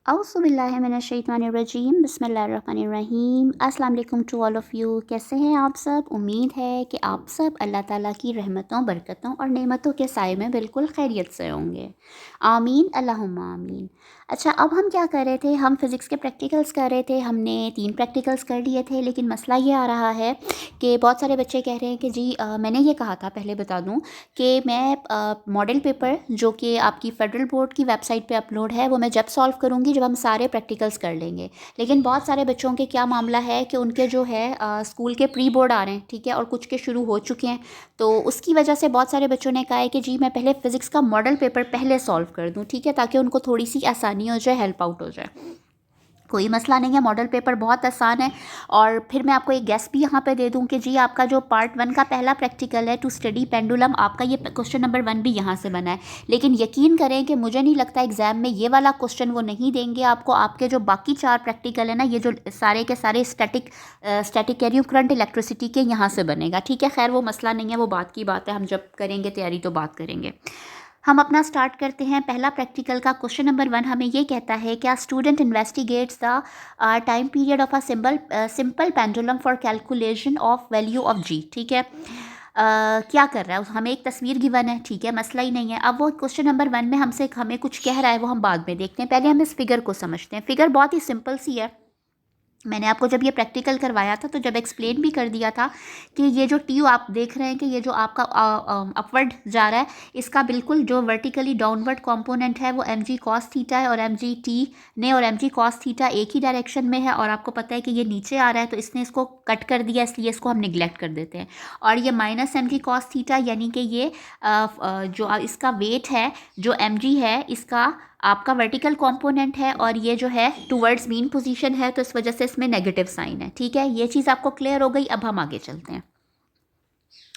औज़ुबिल्लाहिमिनश्शैतानिर्रजीम बिस्मिल्लाहिर्रहमानिर्रहीम। अस्सलाम वालेकुम टू ऑल ऑफ़ यू। कैसे हैं आप सब? उम्मीद है कि आप सब अल्लाह ताला की रहमतों, बरकतों और नेमतों के साए में बिल्कुल खैरियत से होंगे। आमीन अल्लाहुम्मा आमीन। अच्छा, अब हम क्या कर रहे थे? हम फ़िज़िक्स के प्रैक्टिकल्स कर रहे थे। हमने 3 प्रैक्टिकल्स कर लिए थे, लेकिन मसला ये आ रहा है कि बहुत सारे बच्चे कह रहे हैं कि जी मैंने ये कहा था, पहले बता दूँ कि मैं मॉडल पेपर जो कि आपकी फ़ेडरल बोर्ड की वेबसाइट पे अपलोड है, वो मैं जब सॉल्व करूँगी जब हम सारे प्रैक्टिकल्स कर लेंगे। लेकिन बहुत सारे बच्चों के क्या मामला है कि उनके जो है स्कूल के प्री बोर्ड आ रहे हैं, ठीक है, और कुछ के शुरू हो चुके हैं। तो उसकी वजह से बहुत सारे बच्चों ने कहा है कि जी मैं पहले फ़िज़िक्स का मॉडल पेपर पहले सॉल्व कर दूँ, ठीक है, ताकि उनको थोड़ी सी आसानी हो जाए, हेल्प आउट हो जाए। कोई मसला नहीं है, मॉडल पेपर बहुत आसान है। और फिर मैं आपको एक गेस भी यहाँ पे दे दूँ कि जी आपका जो पार्ट 1 का पहला प्रैक्टिकल है टू स्टडी पेंडुलम, आपका ये क्वेश्चन नंबर 1 भी यहाँ से बना है। लेकिन यकीन करें कि मुझे नहीं लगता एग्ज़ाम में ये वाला क्वेश्चन वो नहीं देंगे आपको। आपके जो बाकी 4 प्रैक्टिकल है ना, ये जो सारे के सारे स्टैटिक कह रही हूँ, करंट इलेक्ट्रिसिटी के यहाँ से बनेगा, ठीक है। खैर वो मसला नहीं है, वो बात की बात है, हम जब करेंगे तैयारी तो बात करेंगे। हम अपना स्टार्ट करते हैं। पहला प्रैक्टिकल का क्वेश्चन नंबर 1 हमें ये कहता है, क्या student investigates the time period of a simple pendulum for calculation of value of g, ठीक है। क्या कर रहा है? हमें एक तस्वीर गिवन है, ठीक है, मसला ही नहीं है। अब वो क्वेश्चन नंबर 1 में हमसे हमें कुछ कह रहा है, वो हम बाद में देखते हैं। पहले हम इस फिगर को समझते हैं। फिगर बहुत ही सिंपल सी है। मैंने आपको जब ये प्रैक्टिकल करवाया था तो जब एक्सप्लेन भी कर दिया था कि ये जो ट्यूब आप देख रहे हैं कि ये जो आपका अपवर्ड जा रहा है, इसका बिल्कुल जो वर्टिकली डाउनवर्ड कंपोनेंट है वो एम जी कॉस थीटा है, और एम जी टी ने और एम जी कॉस थीटा एक ही डायरेक्शन में है। और आपको पता है कि ये नीचे आ रहा है तो इसने इसको कट कर दिया, इसलिए इसको हम निगलेक्ट कर देते हैं। और ये minus M G cos theta, यानी कि ये जो इसका वेट है, जो एम जी है, इसका आपका वर्टिकल कंपोनेंट है, और ये जो है टुवर्ड्स मीन पोजीशन है, तो इस वजह से इसमें नेगेटिव साइन है, ठीक है। ये चीज़ आपको क्लियर हो गई। अब हम आगे चलते हैं।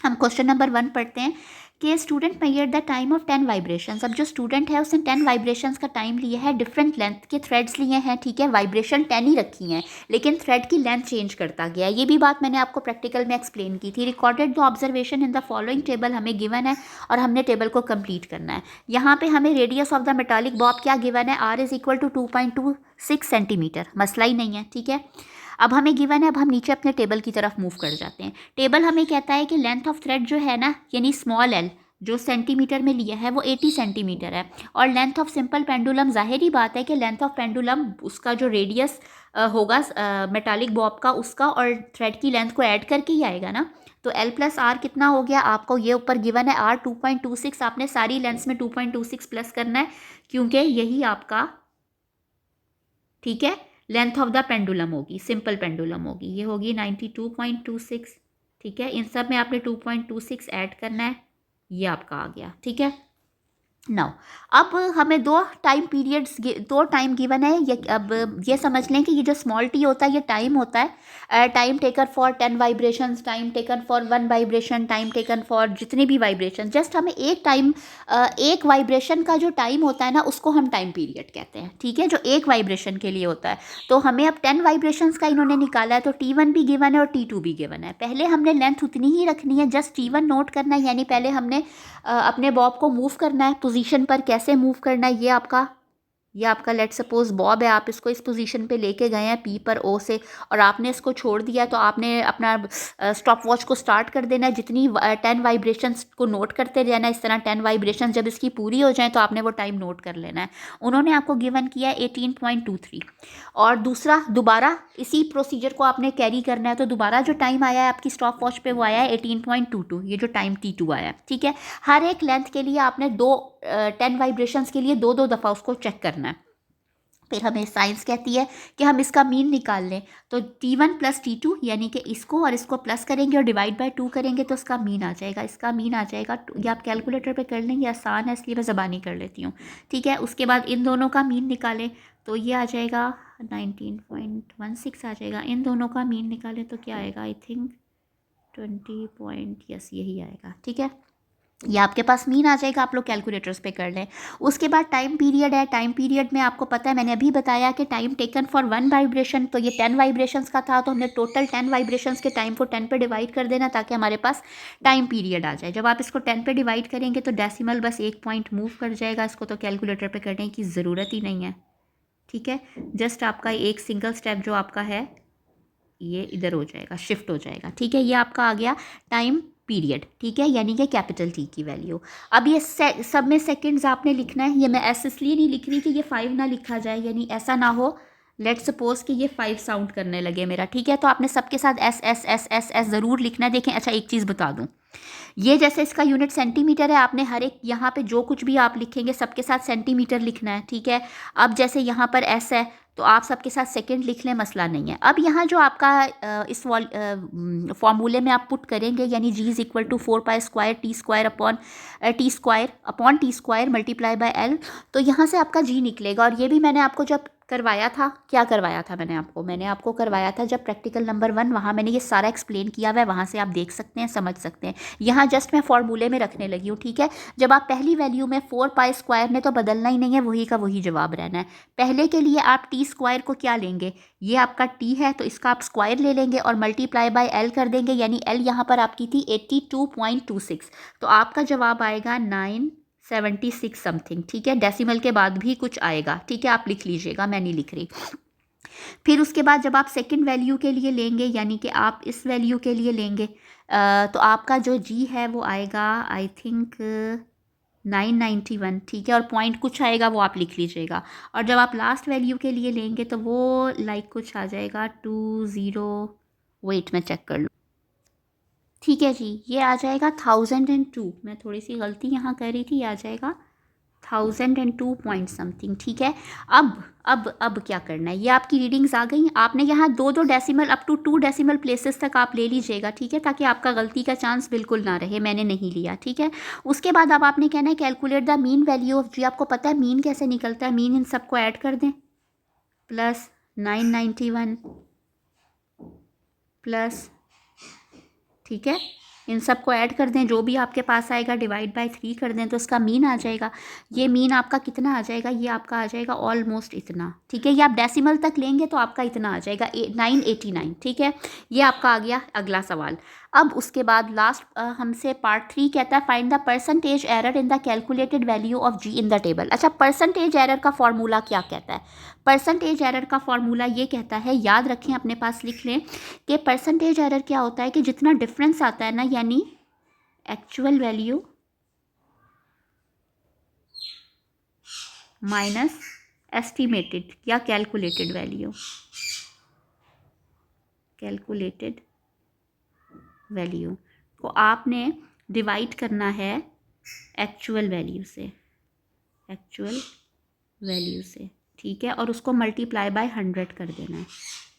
हम क्वेश्चन नंबर 1 पढ़ते हैं कि student measured the time of 10 vibrations. अब जो स्टूडेंट है उसने 10 वाइब्रेशंस का टाइम लिया है, डिफरेंट लेंथ के थ्रेड्स लिए हैं, ठीक है। वाइब्रेशन 10 ही रखी हैं, लेकिन थ्रेड की लेंथ चेंज करता गया। ये भी बात मैंने आपको प्रैक्टिकल में एक्सप्लेन की थी। Recorded the observation in the following table हमें गिवन है, और हमने टेबल को कंप्लीट करना है। यहाँ पे हमें radius of the metallic bob क्या गिवन है, R is equal to 2.26 centimetre, मसला ही नहीं है, ठीक है। अब हमें गिवन है, अब हम नीचे अपने टेबल की तरफ मूव कर जाते हैं। टेबल हमें कहता है कि लेंथ ऑफ थ्रेड जो है ना, यानी स्मॉल एल, जो सेंटीमीटर में लिया है वो 80 सेंटीमीटर है। और लेंथ ऑफ सिंपल पेंडुलम, जाहिर ही बात है कि लेंथ ऑफ पेंडुलम उसका जो रेडियस होगा मेटालिक बॉब का, उसका और थ्रेड की लेंथ को ऐड करके ही आएगा ना। तो एल प्लस आर कितना हो गया आपको, ये ऊपर गिवन है आर 2.26। आपने सारी लेंथ्स में 2.26 प्लस करना है, क्योंकि यही आपका, ठीक है, लेंथ ऑफ द पेंडुलम होगी, सिंपल पेंडुलम होगी, ये होगी 92.26, ठीक है। इन सब में आपने 2.26 ऐड करना है, ये आपका आ गया, ठीक है। नाउ अब हमें दो टाइम गिवन है। ये अब ये समझ लें कि ये जो स्मॉल टी होता है ये टाइम होता है। Time taken for 10 vibrations, time taken for 1 vibration, time taken for जितने भी वाइब्रेशन। जस्ट हमें एक वाइब्रेशन का जो टाइम होता है ना, उसको हम टाइम पीरियड कहते हैं, ठीक है, जो एक वाइब्रेशन के लिए होता है। तो हमें अब 10 वाइब्रेशंस का इन्होंने निकाला है, तो T1 भी गिवन है और T2 भी गिवन है। पहले हमने लेंथ उतनी ही रखनी है, जस्ट T1 नोट करना है, यानी पहले हमने अपने बॉब को मूव करना है पोजीशन पर। कैसे मूव करना है, ये आपका लेट सपोज बॉब है, आप इसको इस पोजीशन पे लेके गए हैं पी पर ओ से, और आपने इसको छोड़ दिया, तो आपने अपना स्टॉप वॉच को स्टार्ट कर देना है। जितनी 10 वाइब्रेशंस को नोट करते रहना है, इस तरह 10 वाइब्रेशंस जब इसकी पूरी हो जाए तो आपने वो टाइम नोट कर लेना है। उन्होंने आपको गिवन किया है 18.23। और दूसरा, दोबारा इसी प्रोसीजर को आपने कैरी करना है, तो दोबारा जो टाइम आया है आपकी स्टॉप वॉच पे वो आया है 18.22, ये जो टाइम T2 आया है, ठीक है। हर एक लेंथ के लिए आपने 10 वाइब्रेशंस के लिए दो दो दफ़ा उसको चेक करना है। फिर हमें साइंस कहती है कि हम इसका मीन निकाल लें, तो T1 प्लस T2, यानी कि इसको और इसको प्लस करेंगे और डिवाइड बाय 2 करेंगे तो इसका मीन आ जाएगा। इसका मीन आ जाएगा, ये आप कैलकुलेटर पे कर लेंगे, आसान है इसलिए मैं ज़बानी कर लेती हूँ, ठीक है। उसके बाद इन दोनों का मीन निकालें तो ये आ जाएगा 19.16 आ जाएगा। इन दोनों का मीन निकालें तो क्या आएगा, आई थिंक 20 पॉइंट, यस यही आएगा, ठीक है। ये आपके पास मीन आ जाएगा, आप लोग कैलकुलेटर्स पे कर लें। उसके बाद टाइम पीरियड है। टाइम पीरियड में आपको पता है, मैंने अभी बताया कि टाइम टेकन फॉर 1 वाइब्रेशन, तो ये 10 वाइब्रेशंस का था, तो हमने टोटल 10 वाइब्रेशंस के टाइम को 10 पे डिवाइड कर देना ताकि हमारे पास टाइम पीरियड आ जाए। जब आप इसको 10 पे डिवाइड करेंगे तो डेसिमल बस 1 पॉइंट मूव कर जाएगा, इसको तो कैलकुलेटर पे करने की ज़रूरत ही नहीं है, ठीक है। जस्ट आपका एक सिंगल स्टेप जो आपका है ये इधर हो जाएगा, शिफ्ट हो जाएगा, ठीक है। ये आपका आ गया टाइम पीरियड, ठीक है, यानी कि कैपिटल टी की वैल्यू। अब ये सब में सेकंड्स आपने लिखना है। ये मैं ऐसे इसलिए नहीं लिख रही कि ये 5 ना लिखा जाए, यानी ऐसा ना हो लेट सपोज कि ये 5 साउंड करने लगे मेरा, ठीक है। तो आपने सबके साथ S S S S S ज़रूर लिखना है। देखें, अच्छा एक चीज़ बता दूँ, ये जैसे इसका यूनिट सेंटीमीटर है, आपने हर एक यहाँ पे जो कुछ भी आप लिखेंगे सबके साथ सेंटीमीटर लिखना है, ठीक है। अब जैसे यहाँ पर एस है तो आप सबके साथ सेकंड लिख लें, मसला नहीं है। अब यहाँ जो आपका इस फॉर्मूले में आप पुट करेंगे, यानी g is equal to 4 pi square t square multiply by l, तो यहाँ से आपका जी निकलेगा। और ये भी मैंने आपको जब करवाया था, क्या करवाया था मैंने आपको करवाया था जब प्रैक्टिकल नंबर 1, वहाँ मैंने ये सारा एक्सप्लेन किया हुआ है, वहाँ से आप देख सकते हैं, समझ सकते हैं। यहाँ जस्ट मैं फॉर्मूले में रखने लगी हूँ, ठीक है। जब आप पहली वैल्यू में 4 पाई स्क्वायर ने तो बदलना ही नहीं है, वही का वही जवाब रहना है। पहले के लिए आप टी स्क्वायर को क्या लेंगे, ये आपका टी है तो इसका आप स्क्वायर ले लेंगे और मल्टीप्लाई बाय एल कर देंगे, यानी एल यहाँ पर आपकी थी 82.26, तो आपका जवाब आएगा 976 समथिंग, ठीक है। डेसिमल के बाद भी कुछ आएगा, ठीक है, आप लिख लीजिएगा, मैं नहीं लिख रही। फिर उसके बाद जब आप सेकंड वैल्यू के लिए लेंगे, यानी कि आप इस वैल्यू के लिए लेंगे, तो आपका जो जी है वो आएगा आई थिंक 991, ठीक है, और पॉइंट कुछ आएगा वो आप लिख लीजिएगा। और जब आप लास्ट वैल्यू के लिए लेंगे तो वो लाइक कुछ आ जाएगा 20, वेट मैं चेक कर लूँ, ठीक है जी, ये आ जाएगा 1002। मैं थोड़ी सी गलती यहाँ कर रही थी, ये आ जाएगा 1002 पॉइंट समथिंग, ठीक है। अब क्या करना है, ये आपकी रीडिंग्स आ गई। आपने यहाँ दो decimal up to 2 decimal places तक आप ले लीजिएगा, ठीक है, ताकि आपका गलती का चांस बिल्कुल ना रहे, मैंने नहीं लिया, ठीक है। उसके बाद अब आपने कहना है calculate the mean value of g. आपको पता है मीन कैसे निकलता है, मीन इन सबको ऐड कर दें, प्लस 991 प्लस, ठीक है, इन सबको ऐड कर दें, जो भी आपके पास आएगा डिवाइड बाय 3 कर दें तो इसका मीन आ जाएगा। ये मीन आपका कितना आ जाएगा, ये आपका आ जाएगा ऑलमोस्ट इतना, ठीक है। ये आप डेसिमल तक लेंगे तो आपका इतना आ जाएगा 989, ठीक है। ये आपका आ गया अगला सवाल। अब उसके बाद लास्ट हमसे पार्ट 3 कहता है find the percentage error in the calculated value of G in the table. अच्छा, परसेंटेज एरर का फॉर्मूला क्या कहता है? परसेंटेज एरर का फॉर्मूला ये कहता है, याद रखें, अपने पास लिख लें कि परसेंटेज एरर क्या होता है कि जितना डिफरेंस आता है ना, यानी एक्चुअल वैल्यू माइनस एस्टिमेटेड या कैलकुलेटेड वैल्यू, कैलकुलेटेड वैल्यू को आपने डिवाइड करना है एक्चुअल वैल्यू से, एक्चुअल वैल्यू से, ठीक है, और उसको मल्टीप्लाई बाय 100 कर देना है,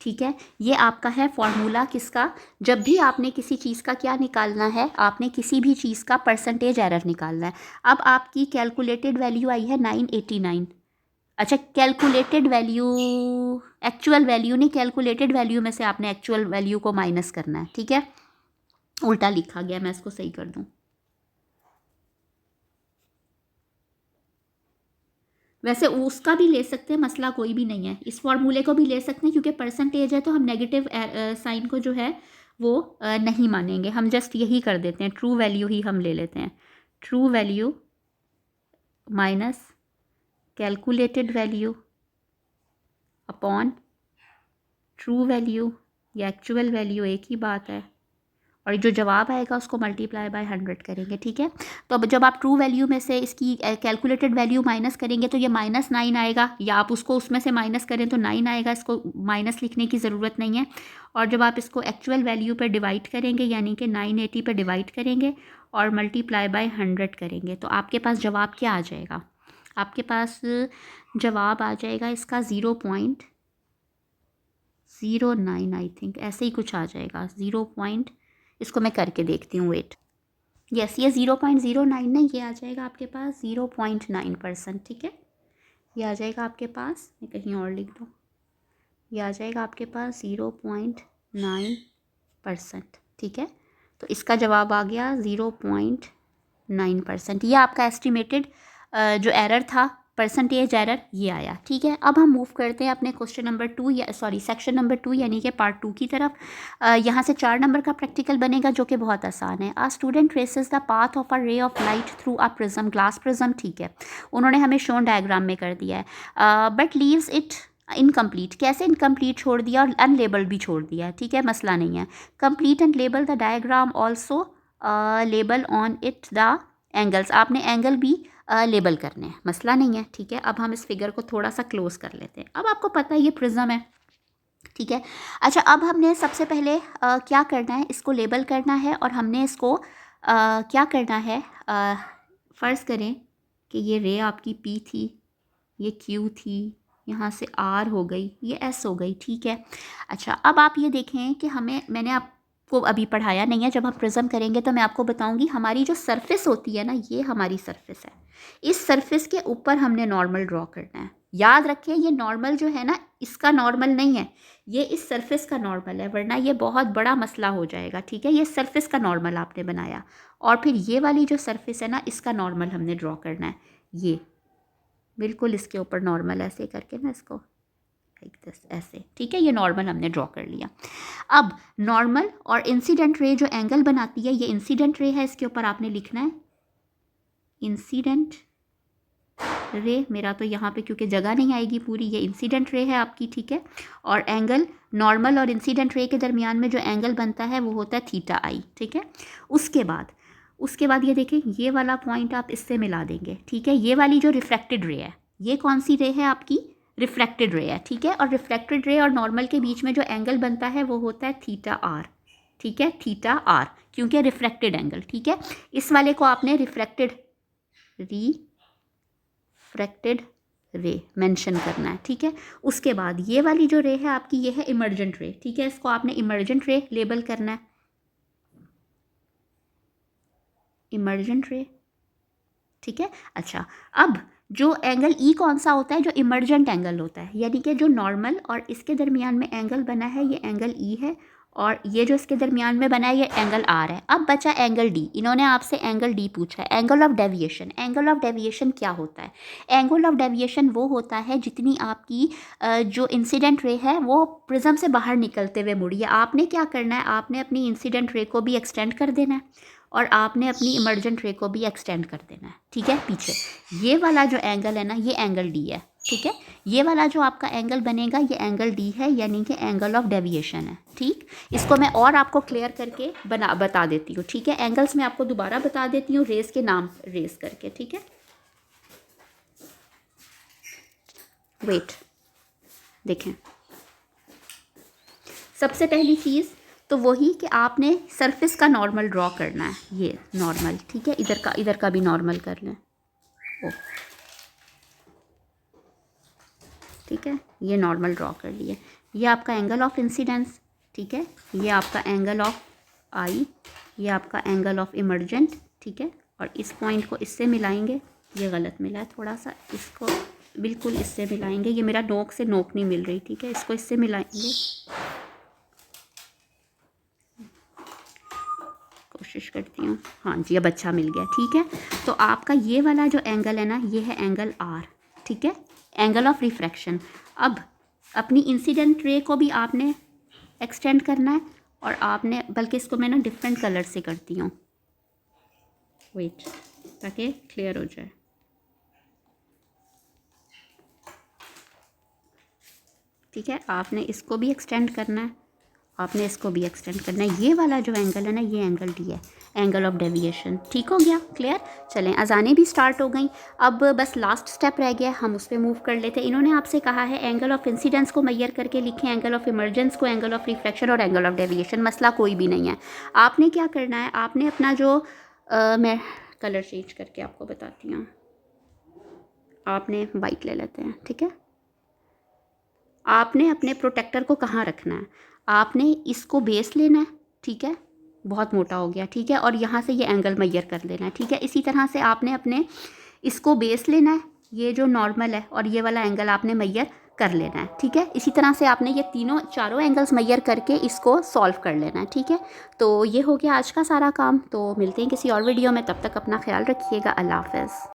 ठीक है। ये आपका है फॉर्मूला किसका, जब भी आपने किसी चीज़ का क्या निकालना है, आपने किसी भी चीज़ का परसेंटेज एरर निकालना है। अब आपकी कैलकुलेटेड वैल्यू आई है 989। अच्छा, कैलकुलेटेड वैल्यू, एक्चुअल वैल्यू नहीं, कैलकुलेटेड वैल्यू में से आपने एक्चुअल वैल्यू को माइनस करना है, ठीक है। उल्टा लिखा गया, मैं इसको सही कर दूँ। वैसे उसका भी ले सकते हैं, मसला कोई भी नहीं है, इस फॉर्मूले को भी ले सकते हैं, क्योंकि परसेंटेज है तो हम नेगेटिव साइन को जो है वो नहीं मानेंगे, हम जस्ट यही कर देते हैं, ट्रू वैल्यू ही हम ले लेते हैं, true value minus calculated value upon true value या एक्चुअल वैल्यू, एक ही बात है, और जो जवाब आएगा उसको मल्टीप्लाई बाय 100 करेंगे, ठीक है। तो अब जब आप ट्रू वैल्यू में से इसकी कैलकुलेटेड वैल्यू माइनस करेंगे तो ये -9 आएगा, या आप उसको उसमें से माइनस करें तो 9 आएगा, इसको माइनस लिखने की ज़रूरत नहीं है। और जब आप इसको एक्चुअल वैल्यू पर डिवाइड करेंगे, यानी कि 980 पर डिवाइड करेंगे और मल्टीप्लाई बाय 100 करेंगे, तो आपके पास जवाब क्या आ जाएगा, आपके पास जवाब आ जाएगा इसका 0.09, आई थिंक ऐसे ही कुछ आ जाएगा, इसको मैं करके देखती हूँ, वेट, यस, ये 0.09 नहीं, ये आ जाएगा आपके पास 0.9%, ठीक है। ये आ जाएगा आपके पास, मैं कहीं और लिख दूँ, ये आ जाएगा आपके पास 0.9%, ठीक है। तो इसका जवाब आ गया 0.9%। ये आपका एस्टिमेटेड जो एरर था परसेंटेज एरर ये आया। ठीक है, अब हम मूव करते हैं अपने क्वेश्चन नंबर 2 या सॉरी सेक्शन नंबर 2 यानी कि पार्ट 2 की तरफ। यहाँ से 4 नंबर का प्रैक्टिकल बनेगा जो कि बहुत आसान है। A student traces the path of a ray of light through a prism, glass prism. ठीक है, उन्होंने हमें शोन डायग्राम में कर दिया है, बट लीव्स इट इनकम्प्लीट। कैसे इनकम्प्लीट छोड़ दिया और अनलेबल्ड भी छोड़ दिया है। ठीक है, मसला नहीं है। Complete and label the diagram also, label on it the angles. आपने एंगल भी लेबल करने हैं, मसला नहीं है। ठीक है, अब हम इस फिगर को थोड़ा सा क्लोज कर लेते हैं। अब आपको पता है ये प्रिज्म है। ठीक है, अच्छा अब हमने सबसे पहले क्या करना है, इसको लेबल करना है और हमने इसको क्या करना है, फ़र्ज़ करें कि ये रे आपकी पी थी, ये क्यू थी, यहाँ से आर हो गई, ये एस हो गई। ठीक है, अच्छा अब आप ये देखें कि मैंने आपको अभी पढ़ाया नहीं है, जब हम प्रिज्म करेंगे तो मैं आपको बताऊंगी। हमारी जो सरफेस होती है ना, ये हमारी सरफेस है। इस सरफेस के ऊपर हमने नॉर्मल ड्रॉ करना है। याद रखें ये नॉर्मल जो है ना, इसका नॉर्मल नहीं है, ये इस सरफेस का नॉर्मल है, वरना ये बहुत बड़ा मसला हो जाएगा। ठीक है, ये सरफेस का नॉर्मल आपने बनाया और फिर ये वाली जो सरफेस है ना, इसका नॉर्मल हमने ड्रॉ करना है। ये बिल्कुल इसके ऊपर नॉर्मल ऐसे करके ना इसको लाइक दिस ऐसे। ठीक है, ये नॉर्मल हमने ड्रॉ कर लिया। अब नॉर्मल और इंसिडेंट रे जो एंगल बनाती है, ये इंसिडेंट रे है, इसके ऊपर आपने लिखना है इंसिडेंट रे। मेरा तो यहाँ पे क्योंकि जगह नहीं आएगी पूरी, ये इंसिडेंट रे है आपकी। ठीक है, और एंगल नॉर्मल और इंसिडेंट रे के दरमियान में जो एंगल बनता है वो होता है थीटा आई। ठीक है, उसके बाद ये देखें, ये वाला पॉइंट आप इससे मिला देंगे। ठीक है, ये वाली जो रिफ्रैक्टेड रे है, ये कौन सी रे है आपकी, रिफ्रैक्टेड रे है। ठीक है, और रिफ्रैक्टेड रे और नॉर्मल के बीच में जो एंगल बनता है वो होता है थीटा आर। ठीक है, थीटा आर, क्योंकि रिफ्रैक्टेड एंगल। ठीक है, इस वाले को आपने रिफ्रैक्टेड रे मेंशन करना है। ठीक है, उसके बाद ये वाली जो रे है आपकी, ये है इमर्जेंट रे। ठीक है, इसको आपने इमर्जेंट रे लेबल करना है, इमर्जेंट रे। ठीक है, अच्छा अब जो एंगल ई कौन सा होता है, जो इमर्जेंट एंगल होता है, यानी कि जो नॉर्मल और इसके दरमियान में एंगल बना है ये एंगल ई है, और ये जो इसके दरमियान में बना है ये एंगल आर है। अब बचा एंगल डी। इन्होंने आपसे एंगल डी पूछा है, angle of deviation. Angle of deviation क्या होता है, एंगल ऑफ डेविएशन वो होता है जितनी आपकी जो इंसिडेंट रे है वो प्रिज्म से बाहर निकलते हुए मुड़ी है। आपने क्या करना है, आपने अपनी इंसिडेंट रे को भी एक्सटेंड कर देना है और आपने अपनी इमर्जेंट रे को भी एक्सटेंड कर देना है। ठीक है, पीछे ये वाला जो एंगल है ना, ये एंगल डी है। ठीक है, ये वाला जो आपका एंगल बनेगा ये एंगल डी है, यानी कि एंगल ऑफ डेविएशन है। ठीक, इसको मैं और आपको क्लियर करके बता देती हूँ। ठीक है, एंगल्स मैं आपको दोबारा बता देती हूँ रेस के नाम रेस करके। ठीक है, वेट देखें, सबसे पहली चीज़ तो वही कि आपने सरफेस का नॉर्मल ड्रॉ करना है, ये नॉर्मल। ठीक है, इधर का भी नॉर्मल कर लें। ओ ठीक है, ये नॉर्मल ड्रॉ कर लिए। ये आपका एंगल ऑफ इंसिडेंस। ठीक है, ये आपका एंगल ऑफ आई, ये आपका एंगल ऑफ इमर्जेंट। ठीक है, और इस पॉइंट को इससे मिलाएंगे, ये गलत मिला है थोड़ा सा, इसको बिल्कुल इससे मिलाएंगे। ये मेरा नोक से नोक नहीं मिल रही। ठीक है, इसको इससे मिलाएंगे, कोशिश करती हूँ। हाँ जी, अब अच्छा मिल गया। ठीक है, तो आपका ये वाला जो एंगल है ना, ये है एंगल आर। ठीक है, एंगल ऑफ रिफ्रैक्शन। अब अपनी इंसिडेंट रे को भी आपने एक्सटेंड करना है और आपने, बल्कि इसको मैं ना डिफरेंट कलर से करती हूँ, वेट, ताकि क्लियर हो जाए। ठीक है, आपने इसको भी एक्सटेंड करना है, आपने इसको भी एक्सटेंड करना है। ये वाला जो एंगल है ना, ये एंगल डी है, एंगल ऑफ डेविएशन। ठीक हो गया, क्लियर। चलें, अजानें भी स्टार्ट हो गई। अब बस लास्ट स्टेप रह गया, हम उस पर मूव कर लेते हैं। इन्होंने आपसे कहा है एंगल ऑफ इंसिडेंस को मैयर करके लिखें, एंगल ऑफ इमर्जेंस को, एंगल ऑफ रिफ्रैक्शन और एंगल ऑफ डेविएशन। मसला कोई भी नहीं है। आपने क्या करना है, आपने अपना जो मैं कलर चेंज करके आपको बताती हूँ, आपने वाइट ले लेते हैं। ठीक है, आपने अपने प्रोटेक्टर को कहाँ रखना है, आपने इसको बेस लेना है। ठीक है, बहुत मोटा हो गया। ठीक है, और यहाँ से ये एंगल मैयर कर लेना है। ठीक है, इसी तरह से आपने अपने इसको बेस लेना है, ये जो नॉर्मल है, और ये वाला एंगल आपने मैयर कर लेना है। ठीक है, इसी तरह से आपने ये चारों एंगल्स मैयर करके इसको सॉल्व कर लेना है। ठीक है, तो ये हो गया आज का सारा काम। तो मिलते हैं किसी और वीडियो में, तब तक अपना ख्याल रखिएगा। अल्लाह हाफ़िज़।